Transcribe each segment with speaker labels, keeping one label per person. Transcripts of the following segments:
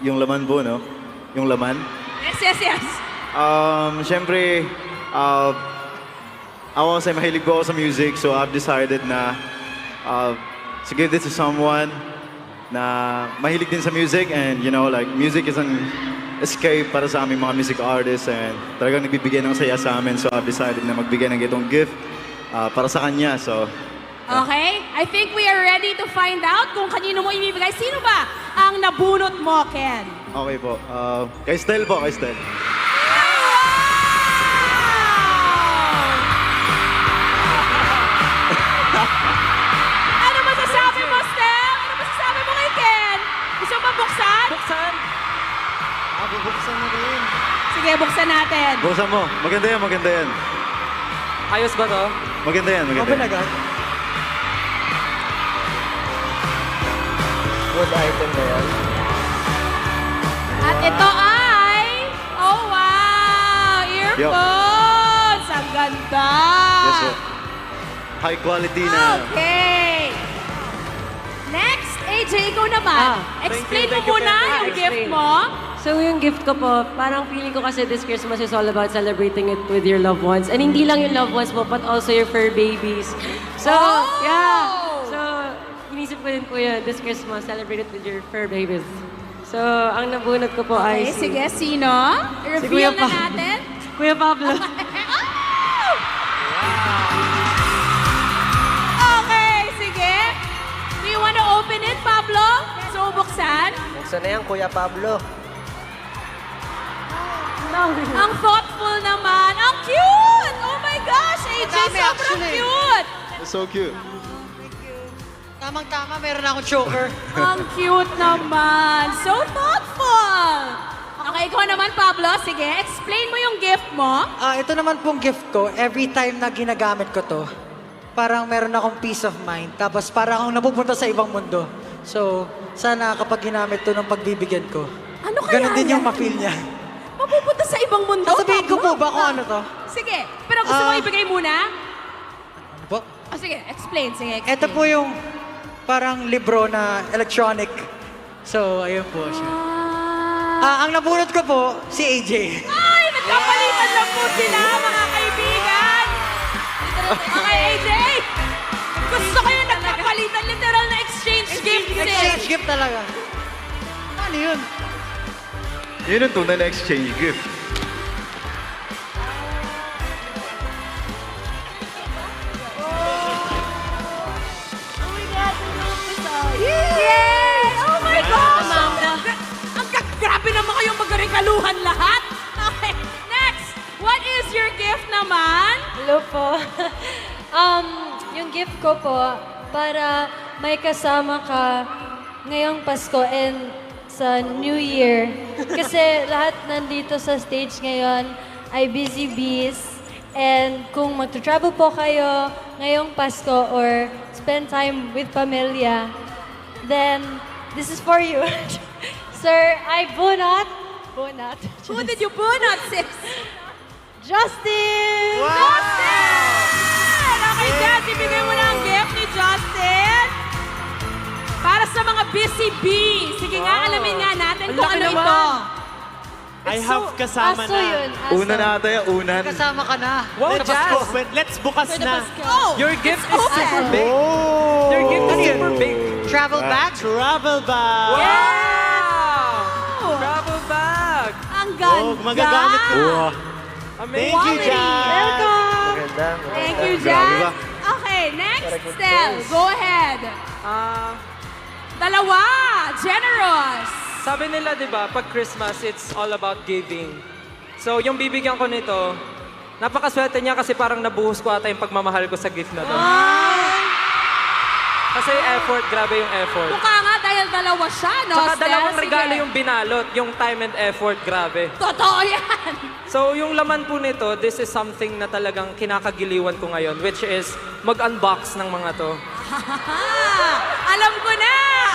Speaker 1: Yung laman po, no? Yung laman.
Speaker 2: Yes.
Speaker 1: Siyempre, ako kasi mahilig po ako sa music, so I've decided na to give this to someone na mahilig din sa music, and you know, like, music is an escape para sa aming mga music artists, and talagang nagbibigay ng saya sa amin, so I've decided na magbigay ng itong gift para sa kanya, so...
Speaker 2: Okay, I think we are ready to find out kung kanino mo ibibigay. Sino ba ang nabunot mo, Ken?
Speaker 1: Okay po. Kay Stel po, kay Stel.
Speaker 2: Ano masasabi mo, Stel? Ano masasabi mo kay Ken? Gusto mo buksan?
Speaker 3: Buksan!
Speaker 1: Bubuksan na rin.
Speaker 2: Sige, buksan natin.
Speaker 1: Buksan mo. Maganda yan, maganda yan.
Speaker 3: Ayos ba to?
Speaker 1: Maganda yan, maganda
Speaker 4: Open
Speaker 1: yan.
Speaker 4: agad. Good item na yan.
Speaker 2: At ito ay... Oh, wow! Earphones! Ang ganda!
Speaker 1: Yes, po. High quality na.
Speaker 2: Okay! Next, AJ, ikaw naman. Explain mo
Speaker 3: thank you,
Speaker 2: muna
Speaker 3: Ken.
Speaker 2: yung
Speaker 3: Explain.
Speaker 2: gift mo.
Speaker 5: So yung gift ko po, parang feeling ko kasi this Christmas is all about celebrating it with your loved ones. And hindi lang yung loved ones mo, but also your fur babies. So,
Speaker 2: Oh!
Speaker 5: yeah. So, inisip ko din po yun, this Christmas, celebrate it with your fur babies. So, ang nabunot ko po
Speaker 2: Okay,
Speaker 5: ay
Speaker 2: sige, sino?
Speaker 5: Si
Speaker 2: Reveal na
Speaker 5: Kuya
Speaker 2: natin.
Speaker 5: Kuya Pablo.
Speaker 2: Okay, sige. Do you want to open it, Pablo? So, buksan.
Speaker 4: Buksan na yan, Kuya Pablo.
Speaker 2: Ang thoughtful naman. Ang cute! Oh my gosh, AJ,
Speaker 4: Madami,
Speaker 2: sobrang
Speaker 4: actually.
Speaker 2: cute!
Speaker 1: It's so cute.
Speaker 4: Tamang-tama, meron akong choker.
Speaker 2: Ang cute naman. So thoughtful! Okay, ikaw naman, Pablo. Sige, explain mo yung gift mo.
Speaker 6: Ito naman pong gift ko, every time na ginagamit ko to, parang meron akong peace of mind. Tapos parang akong napupunta sa ibang mundo. So, sana kapag ginamit to ng pagbibigyan ko,
Speaker 2: Ano kaya
Speaker 6: ganun din
Speaker 2: yan?
Speaker 6: yung ma-feel niya.
Speaker 2: Mapupunta sa ibang mundo,
Speaker 6: Sasabihin ko
Speaker 2: Pablo?
Speaker 6: po ba kung ano to?
Speaker 2: Sige, pero gusto mo
Speaker 6: Ah.
Speaker 2: ibigay muna?
Speaker 6: Ano po?
Speaker 2: Oh, sige, explain. Sige, explain.
Speaker 6: Ito po yung parang libro na electronic. So, ayun po siya. Ang nabunot ko po, si AJ.
Speaker 2: Ay, nagkapalitan lang po sila, mga kaibigan. Okay, AJ. Gusto ko yung nagkapalitan, literal na exchange gift.
Speaker 6: Exchange gift talaga. Ano yun?
Speaker 1: Yun ang tunay na exchange gift.
Speaker 2: Yay! Oh my gosh! Grabe naman kayong magkarikaluhan lahat. Okay, next. What is your gift naman?
Speaker 5: Hello po. Yung gift ko po, para may kasama ka ngayong Pasko and sa New Year. Kasi lahat nandito sa stage ngayon ay busy bees. And kung mag-travel po kayo ngayong Pasko or spend time with pamilya, then this is for you. Sir, I bunot.
Speaker 2: Who did you bunot, sis?
Speaker 5: Justin!
Speaker 2: Justin! Okay, Jess, ibigay mo na ang gift ni Justin. Para sa mga busy bees. Sige nga, alamin nga natin
Speaker 3: Ang
Speaker 2: kung
Speaker 3: laki
Speaker 2: ano
Speaker 3: naman.
Speaker 2: ito.
Speaker 3: I have kasama
Speaker 5: Aso
Speaker 3: na.
Speaker 5: yun, aso.
Speaker 1: Una na ata yan, unan.
Speaker 6: Kasama ka na.
Speaker 3: Wow,
Speaker 6: Let's
Speaker 3: Jazz!
Speaker 6: go.
Speaker 3: Let's bukas na.
Speaker 2: Oh,
Speaker 3: Your gift
Speaker 2: it's
Speaker 3: is
Speaker 2: open.
Speaker 3: super big.
Speaker 1: Oh!
Speaker 3: Your gift is super big.
Speaker 6: Travel bag?
Speaker 3: Travel bag.
Speaker 2: Wow!
Speaker 3: Travel bag.
Speaker 2: Ang ganda.
Speaker 3: Oh, magagamit ko.
Speaker 1: Wow.
Speaker 3: Amazing. Thank you, Jazz.
Speaker 2: Welcome.
Speaker 4: Maganda.
Speaker 2: Thank you,
Speaker 1: Grabe
Speaker 2: Jazz.
Speaker 1: ba?
Speaker 2: Okay, next, Stel. Go ahead. Dalawa. Generous.
Speaker 3: Sabi nila, di ba, pag Christmas, it's all about giving. So, yung bibigyan ko nito, napakaswerte niya kasi parang nabuhos ko ata yung pagmamahal ko sa gift na to. Kasi effort, grabe yung effort.
Speaker 2: Mukha nga dahil dalawa siya, no,
Speaker 3: Saka
Speaker 2: Stel?
Speaker 3: dalawang
Speaker 2: Sige.
Speaker 3: regalo yung binalot, yung time and effort, grabe.
Speaker 2: Totoo yan.
Speaker 3: So, yung laman po nito, this is something na talagang kinakagiliwan ko ngayon, which is mag-unbox ng mga to.
Speaker 2: Alam ko na.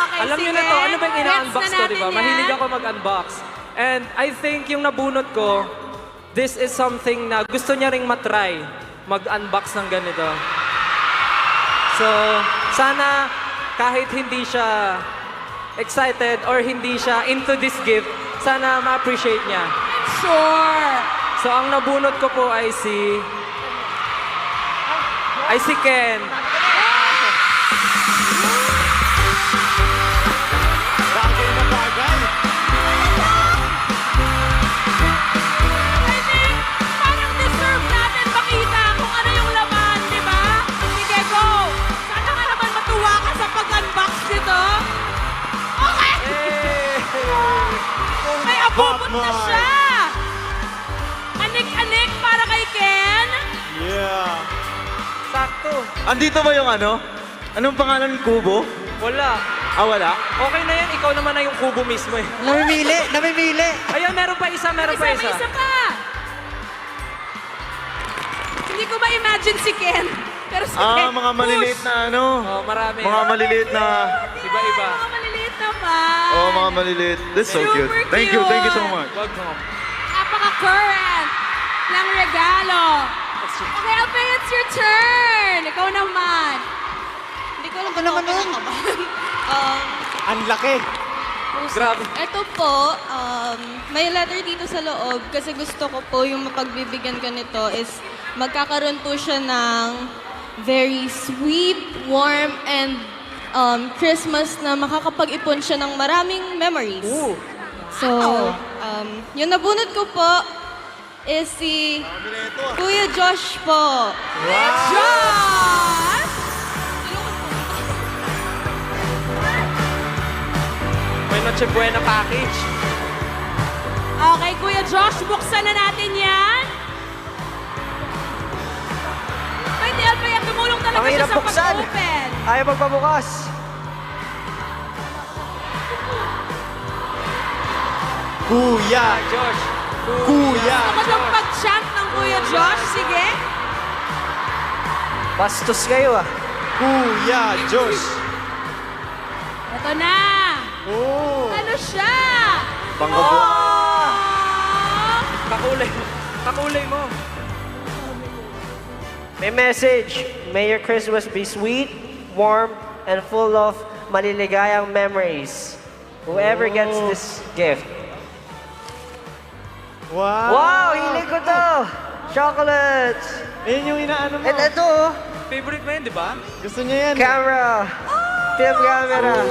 Speaker 2: Okay,
Speaker 3: Alam niyo
Speaker 2: sige.
Speaker 3: na to, ano ba yung ina-unbox
Speaker 2: Gets na
Speaker 3: ko, di ba?
Speaker 2: natin yan.
Speaker 3: Mahilig ako mag-unbox. And I think yung nabunot ko, this is something na gusto niya ring matry, mag-unbox ng ganito. So, sana kahit hindi siya excited or hindi siya into this gift, sana ma-appreciate niya.
Speaker 2: Sure.
Speaker 3: So ang nabunot ko po ay si Ken.
Speaker 1: Bagay na bagay.
Speaker 2: I think parang deserve natin makita kung ano yung laman, di ba? Sige, go! Sana nga naman matuwa ka sa pag-unbox nito. Okay! May abubot na siya! Anik-anik para kay Ken.
Speaker 1: Yeah.
Speaker 3: Sakto.
Speaker 1: Andito ba yung ano? Anong pangalan? Kubo?
Speaker 3: Wala.
Speaker 1: Ah, wala?
Speaker 3: Okay na yan, ikaw naman na yung kubo mismo eh.
Speaker 6: Namimili!
Speaker 3: Ayun, meron pa isa.
Speaker 2: May isa pa! Hindi ko ma-imagine si Ken. Pero si Ken,
Speaker 1: Mga maliliit
Speaker 2: push.
Speaker 1: na ano?
Speaker 3: Oh, marami.
Speaker 1: Mga maliliit na...
Speaker 3: Iba-iba.
Speaker 2: Mga maliliit na pa.
Speaker 1: Oh, mga maliliit. That's so cute.
Speaker 2: Super
Speaker 1: Thank you so
Speaker 2: cute.
Speaker 1: much.
Speaker 3: Welcome.
Speaker 2: Napaka-current ng regalo. Okay, Alfie, it's your turn. Ikaw naman.
Speaker 7: Hindi ko alam kung naman nun.
Speaker 1: Ang laki.
Speaker 3: Grabe.
Speaker 7: Ito po, may letter dito sa loob kasi gusto ko po yung mapagbibigyan ko nito is magkakaroon po siya ng very sweet, warm, and Christmas na makakapag-ipon siya ng maraming memories.
Speaker 3: Ooh.
Speaker 7: So, yung nabunot ko po is si Kuya Josh po.
Speaker 2: Josh!
Speaker 3: May Noche Buena package.
Speaker 2: Okay, Kuya Josh, buksan na natin yan. Pwede, Alfie, tumulong talaga
Speaker 4: Ang
Speaker 2: siya
Speaker 4: hirap
Speaker 2: sa
Speaker 4: buksan.
Speaker 2: pag-open.
Speaker 4: Ayaw magpabukas.
Speaker 1: Kuya.
Speaker 3: Josh.
Speaker 1: Kuya.
Speaker 2: Ako ng pag-chant ng Kuya Josh, sige.
Speaker 4: Bastos kayo ah.
Speaker 1: Kuya Josh.
Speaker 2: Ito na.
Speaker 1: Oh.
Speaker 2: Ano siya?
Speaker 1: Pangkabo.
Speaker 2: Oh!
Speaker 3: Kakulay. Kakulay mo.
Speaker 4: May message. May your Christmas be sweet, warm, and full of maliligayang memories. Whoever gets this gift.
Speaker 1: Wow.
Speaker 4: Wow, hilig ko to! Chocolates!
Speaker 1: Ayun yung inaano mo.
Speaker 4: And ito, oh,
Speaker 3: Favorite mo yun, di ba?
Speaker 1: Gusto niya yan.
Speaker 4: camera. Film camera.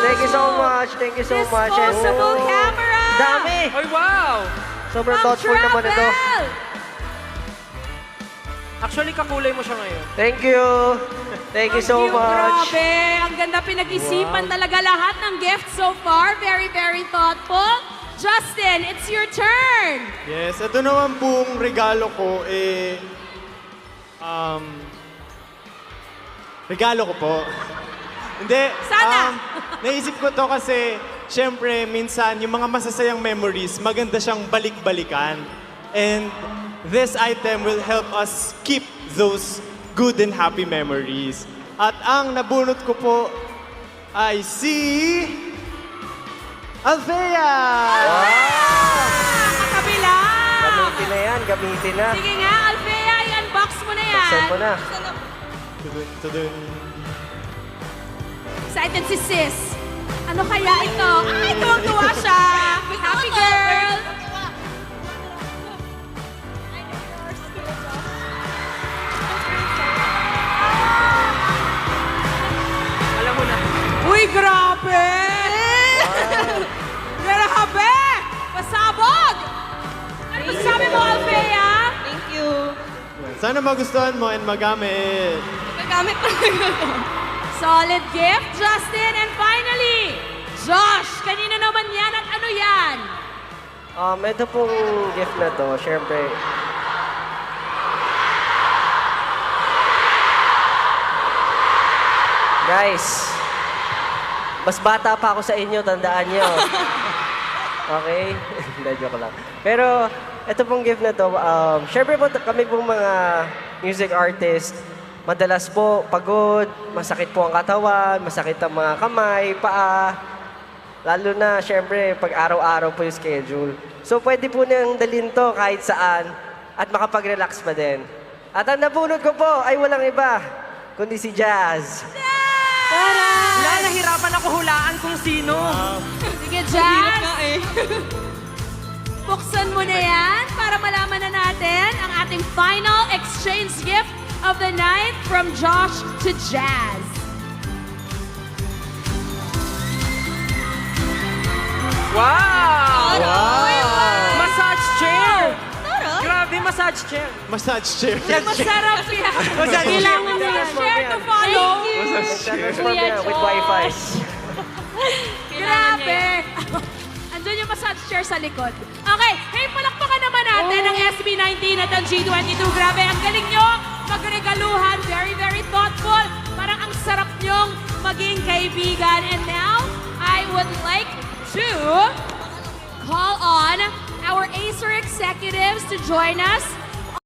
Speaker 4: Thank you so much. Thank you so much. And
Speaker 2: Disposable camera.
Speaker 4: dami!
Speaker 3: Ay, wow!
Speaker 4: Sobrang
Speaker 2: Pang
Speaker 4: thoughtful naman ito.
Speaker 2: travel.
Speaker 3: Actually, kakulay mo siya ngayon.
Speaker 4: Thank you. Thank you so
Speaker 2: Cute,
Speaker 4: much.
Speaker 2: Grabe. Ang ganda pinag-isipan talaga lahat ng gifts so far. Very, very thoughtful. Justin, it's your turn.
Speaker 8: Yes, ito naman pong regalo ko, regalo ko po. Hindi.
Speaker 2: Sana.
Speaker 8: Naisip ko to kasi, syempre, minsan, yung mga masasayang memories, maganda siyang balik-balikan. And this item will help us keep those good and happy memories. At ang nabunot ko po ay si... Althea!
Speaker 2: Kabila.
Speaker 4: Gamitin na yan, gamitin na.
Speaker 2: Sige nga, Alfea, i-unbox mo na yan.
Speaker 4: Buksan mo na.
Speaker 8: Tudun.
Speaker 2: Excited si sis. Ano kaya ito? Ay, tuwang-tuwa siya. Happy girl.
Speaker 3: Alam mo na.
Speaker 2: Uy, grabe! Grabe! Pasabog! Ano sabi mo, Alfea?
Speaker 7: Thank you.
Speaker 8: Sana magustuhan mo and magamit.
Speaker 7: Nagamit talaga to.
Speaker 2: Solid gift, Justin. And finally, Josh, kanina naman yan at ano yan?
Speaker 4: Ito pong gift na to, syempre. Guys, mas bata pa ako sa inyo, tandaan nyo. Okay? Hindi, joke lang. Pero, ito pong gift na to, syempre po kami pong mga music artist, madalas po pagod, masakit po ang katawan, masakit ang mga kamay, paa. Lalo na, syempre, pag araw-araw po yung schedule. So, pwede po nang dalhin to kahit saan at makapag-relax pa din. At ang nabunot ko po ay walang iba, kundi si Jazz.
Speaker 2: Tara!
Speaker 3: nahirapan ako hulaan kung sino.
Speaker 2: Sige,
Speaker 7: Hirap
Speaker 2: Jazz.
Speaker 7: nga eh.
Speaker 2: Buksan mo na yan para malaman na natin ang ating final exchange gift of the night from Josh to Jazz.
Speaker 3: Wow! Massage chair!
Speaker 7: Tara.
Speaker 3: Grabe, massage chair.
Speaker 8: Massage chair.
Speaker 2: Masarap yan. Kailangan mo yan. Share to follow.
Speaker 4: Transform yan with Wi-Fi.
Speaker 2: Grabe. Andun yung massage chair sa likod. Okay, hey, palakpakan naman natin ang SB19 at ang G22. Grabe, ang galing nyo magregaluhan. Very, very thoughtful. Parang ang sarap nyong maging kaibigan. And now, I would like to call on our Acer executives to join us